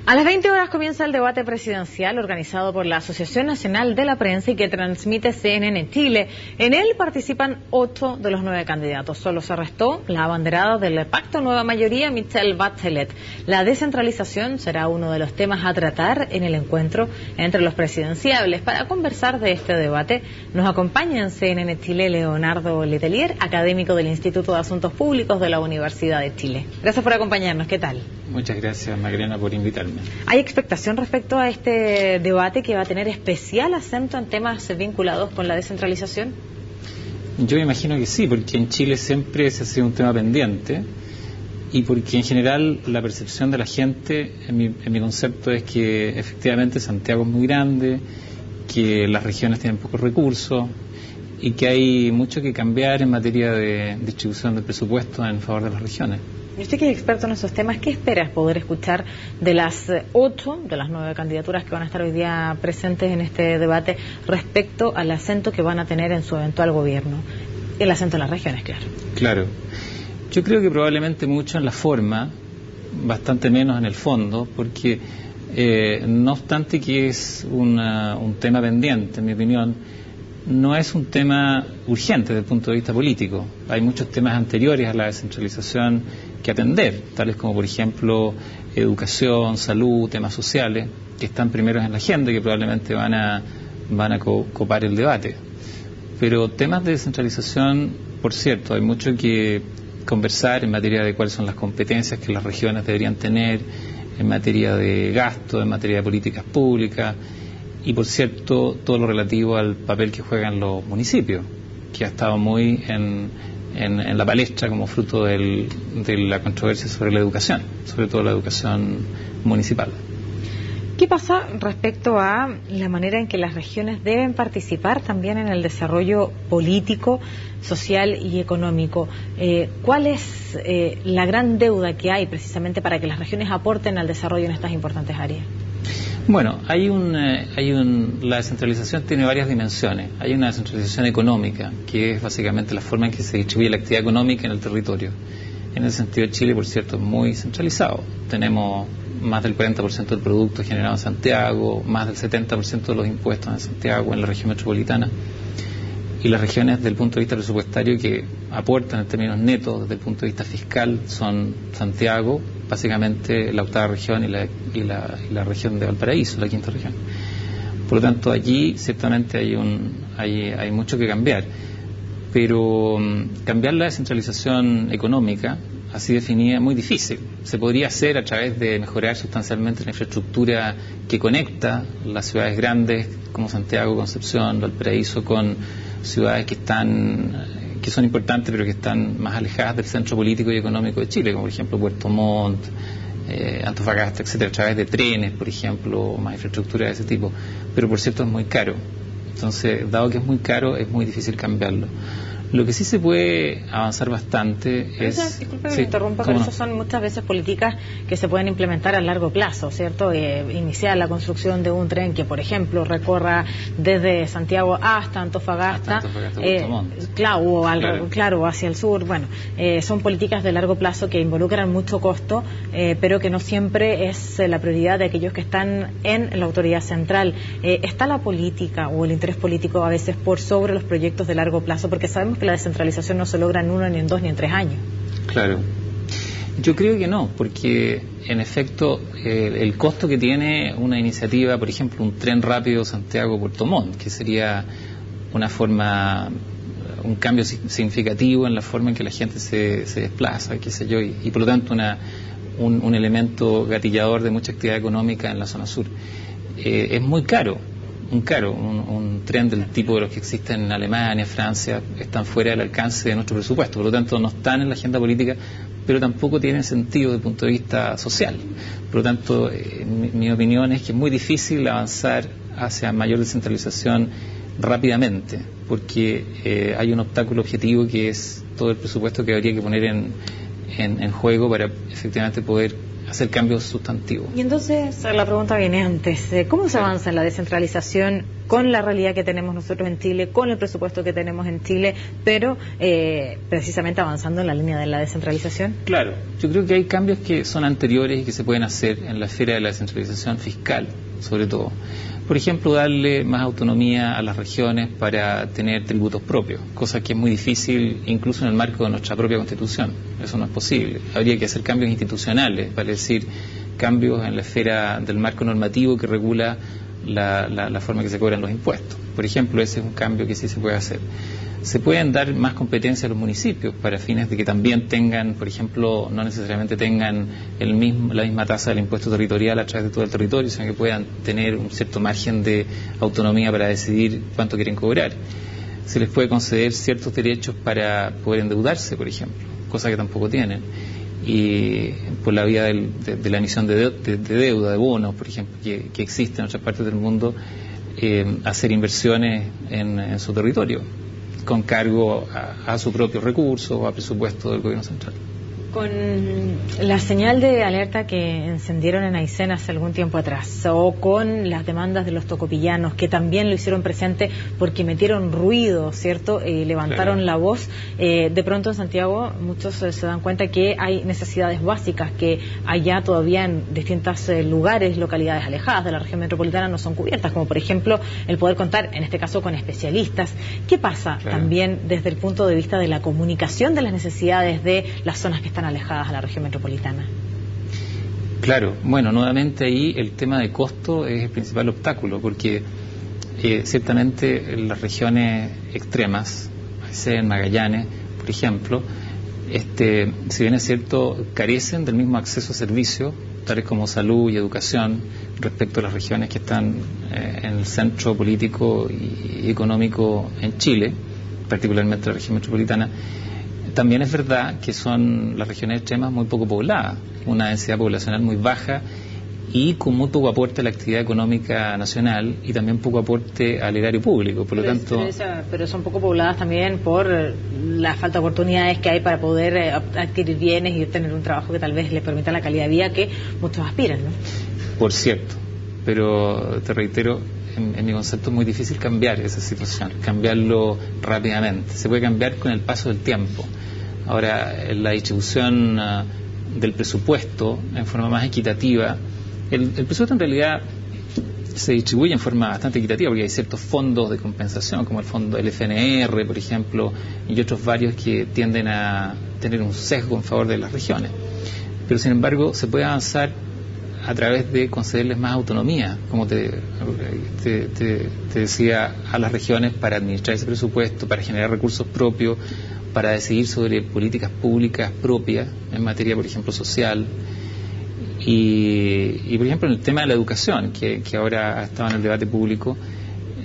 A las 20 horas comienza el debate presidencial organizado por la Asociación Nacional de la Prensa y que transmite CNN Chile. En él participan 8 de los 9 candidatos. Solo se restó la abanderada del Pacto Nueva Mayoría, Michelle Bachelet. La descentralización será uno de los temas a tratar en el encuentro entre los presidenciables. Para conversar de este debate nos acompaña en CNN Chile Leonardo Letelier, académico del Instituto de Asuntos Públicos de la Universidad de Chile. Gracias por acompañarnos. ¿Qué tal? Muchas gracias, Magdalena, por invitarme. ¿Hay expectación respecto a este debate que va a tener especial acento en temas vinculados con la descentralización? Yo me imagino que sí, porque en Chile siempre se ha sido un tema pendiente y porque en general la percepción de la gente, en mi concepto, es que efectivamente Santiago es muy grande, que las regiones tienen pocos recursos y que hay mucho que cambiar en materia de distribución de presupuesto en favor de las regiones. Y usted que es experto en esos temas, ¿qué esperas poder escuchar de las 8, de las 9 candidaturas que van a estar hoy día presentes en este debate respecto al acento que van a tener en su eventual gobierno? El acento en las regiones, claro. Claro. Yo creo que probablemente mucho en la forma, bastante menos en el fondo, porque no obstante que es un tema pendiente, en mi opinión, no es un tema urgente desde el punto de vista político. Hay muchos temas anteriores a la descentralización que atender, tales como, por ejemplo, educación, salud, temas sociales, que están primeros en la agenda y que probablemente van a copar el debate. Pero temas de descentralización, por cierto, hay mucho que conversar en materia de cuáles son las competencias que las regiones deberían tener, en materia de gasto, en materia de políticas públicas, y por cierto, todo lo relativo al papel que juegan los municipios, que ha estado muy en la palestra como fruto de la controversia sobre la educación, sobre todo la educación municipal. ¿Qué pasa respecto a la manera en que las regiones deben participar también en el desarrollo político, social y económico? ¿Cuál es la gran deuda que hay precisamente para que las regiones aporten al desarrollo en estas importantes áreas? Bueno, la descentralización tiene varias dimensiones. Hay una descentralización económica, que es básicamente la forma en que se distribuye la actividad económica en el territorio. En ese sentido, Chile, por cierto, es muy centralizado. Tenemos más del 40% del producto generado en Santiago, más del 70% de los impuestos en Santiago, en la región metropolitana. Y las regiones, desde el punto de vista presupuestario, que aportan en términos netos desde el punto de vista fiscal, son Santiago, básicamente la octava región y la región de Valparaíso, la quinta región. Por lo tanto, allí ciertamente hay mucho que cambiar. Pero cambiar la descentralización económica, así definida, es muy difícil. Se podría hacer a través de mejorar sustancialmente la infraestructura que conecta las ciudades grandes como Santiago, Concepción, Valparaíso, con ciudades que son importantes pero que están más alejadas del centro político y económico de Chile, como por ejemplo Puerto Montt, Antofagasta, etcétera, a través de trenes, por ejemplo, más infraestructura de ese tipo. Pero por cierto es muy caro. Entonces, dado que es muy caro, es muy difícil cambiarlo. Lo que sí se puede avanzar bastante es... Disculpe que me interrumpa, pero eso son muchas veces políticas que se pueden implementar a largo plazo, ¿cierto? Iniciar la construcción de un tren que, por ejemplo, recorra desde Santiago hasta Antofagasta, claro, hacia el sur. Bueno, son políticas de largo plazo que involucran mucho costo, pero que no siempre es la prioridad de aquellos que están en la autoridad central. ¿Está la política o el interés político a veces por sobre los proyectos de largo plazo? Porque sabemos que la descentralización no se logra en 1, ni en 2, ni en 3 años. Claro. Yo creo que no, porque en efecto el costo que tiene una iniciativa, por ejemplo, un tren rápido Santiago-Puerto Montt, que sería un cambio significativo en la forma en que la gente se desplaza, qué sé yo, y por lo tanto un elemento gatillador de mucha actividad económica en la zona sur. Es muy caro. Un tren del tipo de los que existen en Alemania, Francia, están fuera del alcance de nuestro presupuesto, por lo tanto no están en la agenda política, pero tampoco tienen sentido desde el punto de vista social. Por lo tanto, mi opinión es que es muy difícil avanzar hacia mayor descentralización rápidamente, porque hay un obstáculo objetivo que es todo el presupuesto que habría que poner en juego para efectivamente poder hacer cambios sustantivos. Y entonces la pregunta viene antes, ¿cómo se avanza en la descentralización con la realidad que tenemos nosotros en Chile, con el presupuesto que tenemos en Chile, pero precisamente avanzando en la línea de la descentralización? Claro, yo creo que hay cambios que son anteriores y que se pueden hacer en la esfera de la descentralización fiscal, sobre todo. Por ejemplo, darle más autonomía a las regiones para tener tributos propios, cosa que es muy difícil incluso en el marco de nuestra propia Constitución. Eso no es posible. Habría que hacer cambios institucionales, vale decir, cambios en la esfera del marco normativo que regula la forma que se cobran los impuestos. Por ejemplo, ese es un cambio que sí se puede hacer. Se pueden dar más competencias a los municipios para fines de que también tengan, por ejemplo, no necesariamente tengan la misma tasa del impuesto territorial a través de todo el territorio, sino que puedan tener un cierto margen de autonomía para decidir cuánto quieren cobrar. Se les puede conceder ciertos derechos para poder endeudarse, por ejemplo, cosa que tampoco tienen. Y por la vía de la emisión de deuda, de bonos, por ejemplo, que existe en otras partes del mundo, hacer inversiones en su territorio, con cargo a su propio recurso o a presupuesto del gobierno central. Con la señal de alerta que encendieron en Aysén hace algún tiempo atrás, o con las demandas de los tocopillanos, que también lo hicieron presente porque metieron ruido, ¿cierto? Levantaron la voz. De pronto en Santiago muchos se dan cuenta que hay necesidades básicas que allá todavía en distintos lugares, localidades alejadas de la región metropolitana no son cubiertas, como por ejemplo el poder contar, en este caso, con especialistas. ¿Qué pasa también desde el punto de vista de la comunicación de las necesidades de las zonas que están alejadas a la región metropolitana? Claro, bueno, nuevamente ahí el tema de costo es el principal obstáculo, porque ciertamente en las regiones extremas, en Magallanes, por ejemplo, si bien es cierto, carecen del mismo acceso a servicios, tales como salud y educación, respecto a las regiones que están en el centro político y económico en Chile, particularmente la región metropolitana. También es verdad que son las regiones extremas muy poco pobladas, una densidad poblacional muy baja y con muy poco aporte a la actividad económica nacional y también poco aporte al erario público. Por lo tanto, pero son poco pobladas también por la falta de oportunidades que hay para poder adquirir bienes y obtener un trabajo que tal vez les permita la calidad de vida que muchos aspiran, ¿no? Por cierto, pero te reitero, en mi concepto es muy difícil cambiar esa situación, cambiarlo rápidamente. Se puede cambiar con el paso del tiempo. Ahora, en la distribución del presupuesto en forma más equitativa, el presupuesto en realidad se distribuye en forma bastante equitativa porque hay ciertos fondos de compensación, como el fondo del FNR, por ejemplo, y otros varios que tienden a tener un sesgo en favor de las regiones. Pero, sin embargo, se puede avanzar a través de concederles más autonomía, como te decía, a las regiones para administrar ese presupuesto, para generar recursos propios, para decidir sobre políticas públicas propias en materia, por ejemplo, social. Y por ejemplo, en el tema de la educación, que ahora ha estado en el debate público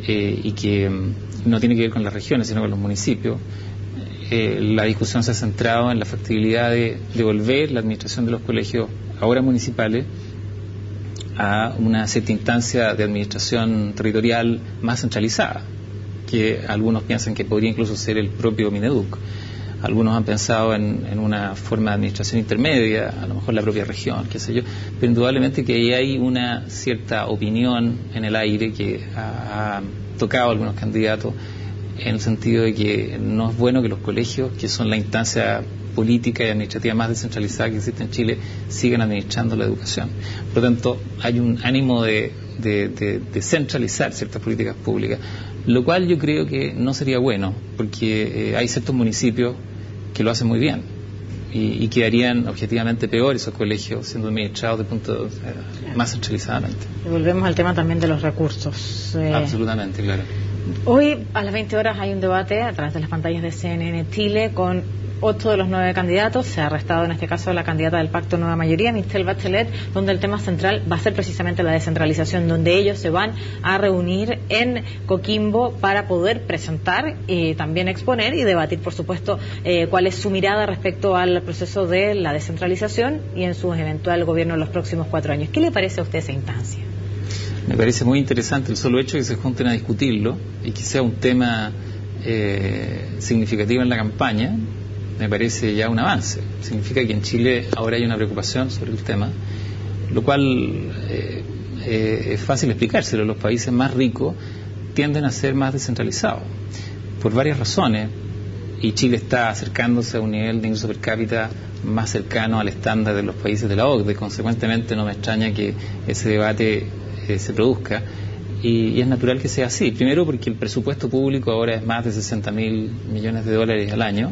y que no tiene que ver con las regiones, sino con los municipios, la discusión se ha centrado en la factibilidad de devolver la administración de los colegios, ahora municipales, a una cierta instancia de administración territorial más centralizada, que algunos piensan que podría incluso ser el propio Mineduc. Algunos han pensado en una forma de administración intermedia, a lo mejor la propia región, qué sé yo, pero indudablemente que ahí hay una cierta opinión en el aire que ha tocado a algunos candidatos, en el sentido de que no es bueno que los colegios, que son la instancia política y administrativa más descentralizada que existe en Chile, sigan administrando la educación. Por lo tanto, hay un ánimo de centralizar ciertas políticas públicas, lo cual yo creo que no sería bueno, porque hay ciertos municipios que lo hacen muy bien y quedarían objetivamente peor esos colegios siendo administrados de punto más centralizadamente. Y volvemos al tema también de los recursos. Absolutamente, claro. Hoy a las 20 horas hay un debate a través de las pantallas de CNN Chile con 8 de los 9 candidatos. Se ha arrestado en este caso la candidata del Pacto Nueva Mayoría, Michelle Bachelet, donde el tema central va a ser precisamente la descentralización, donde ellos se van a reunir en Coquimbo para poder presentar, también exponer y debatir, por supuesto, cuál es su mirada respecto al proceso de la descentralización y en su eventual gobierno en los próximos 4 años. ¿Qué le parece a usted esa instancia? Me parece muy interesante el solo hecho de que se junten a discutirlo y que sea un tema significativo en la campaña. Me parece ya un avance. Significa que en Chile ahora hay una preocupación sobre el tema lo cual es fácil explicárselo. Los países más ricos tienden a ser más descentralizados por varias razones, y Chile está acercándose a un nivel de ingreso per cápita más cercano al estándar de los países de la OCDE. Consecuentemente no me extraña que ese debate se produzca, y es natural que sea así. Primero porque el presupuesto público ahora es más de 60.000 millones de dólares al año,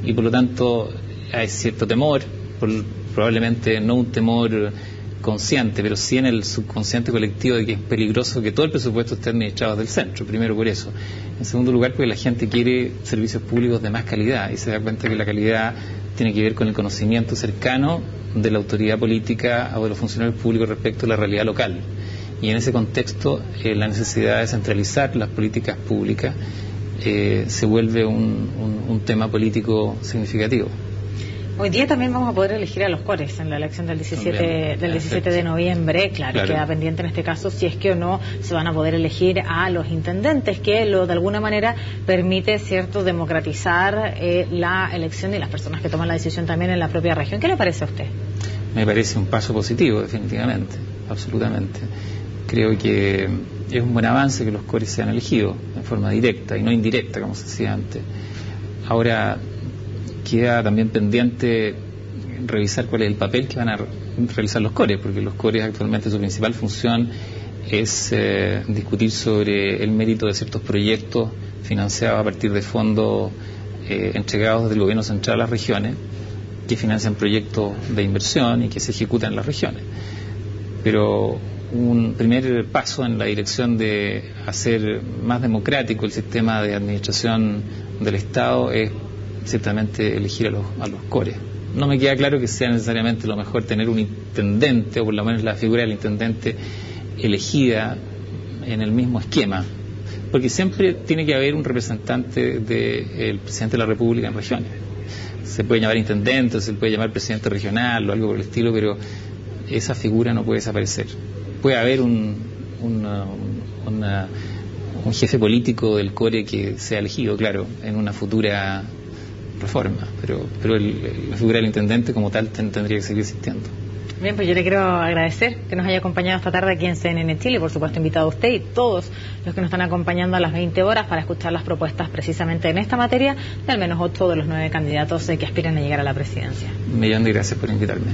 y por lo tanto hay cierto temor, probablemente no un temor consciente, pero sí en el subconsciente colectivo, de que es peligroso que todo el presupuesto esté administrado desde el centro. Primero por eso. En segundo lugar, porque la gente quiere servicios públicos de más calidad, y se da cuenta que la calidad tiene que ver con el conocimiento cercano de la autoridad política o de los funcionarios públicos respecto a la realidad local. Y en ese contexto, la necesidad de centralizar las políticas públicas se vuelve un tema político significativo. Hoy día también vamos a poder elegir a los cores en la elección del 17 de noviembre. Claro, queda pendiente en este caso si es que o no se van a poder elegir a los intendentes, que de alguna manera permite, cierto, democratizar la elección y las personas que toman la decisión también en la propia región. ¿Qué le parece a usted? Me parece un paso positivo, definitivamente, absolutamente. Creo que es un buen avance que los cores sean elegidos en forma directa y no indirecta, como se hacía antes. Ahora queda también pendiente revisar cuál es el papel que van a realizar los cores, porque los cores actualmente su principal función es discutir sobre el mérito de ciertos proyectos financiados a partir de fondos entregados desde el gobierno central a las regiones, que financian proyectos de inversión y que se ejecutan en las regiones. Pero un primer paso en la dirección de hacer más democrático el sistema de administración del Estado es ciertamente elegir a los cores. No me queda claro que sea necesariamente lo mejor tener un intendente, o por lo menos la figura del intendente elegida en el mismo esquema, porque siempre tiene que haber un representante del presidente de la República en regiones. Se puede llamar intendente, se puede llamar presidente regional o algo por el estilo, pero esa figura no puede desaparecer. Puede haber un jefe político del core que sea elegido, claro, en una futura reforma, pero la figura del intendente como tal tendría que seguir existiendo. Bien, pues yo le quiero agradecer que nos haya acompañado esta tarde aquí en CNN Chile, por supuesto invitado a usted y todos los que nos están acompañando a las 20 horas para escuchar las propuestas precisamente en esta materia de al menos 8 de los 9 candidatos que aspiran a llegar a la presidencia. Un millón de gracias por invitarme.